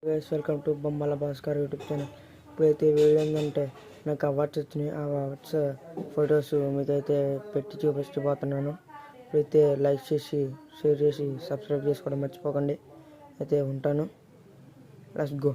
Guys welcome to బొమ్మల Bhaskar YouTube channel. ఇప్పుడైతే video ఏంటంటే నాకు అవార్డ్స్ వచ్చినాయి. ఆ అవార్డ్స్ ఫొటోస్ మీకైతే పెట్టి చూపించబోతున్నాను. ఇప్పుడైతే లైక్ చేసి షేర్ చేసి సబ్స్క్రైబ్ చేసుకోవడం మర్చిపోకండి. అయితే ఉంటాను. Let's go.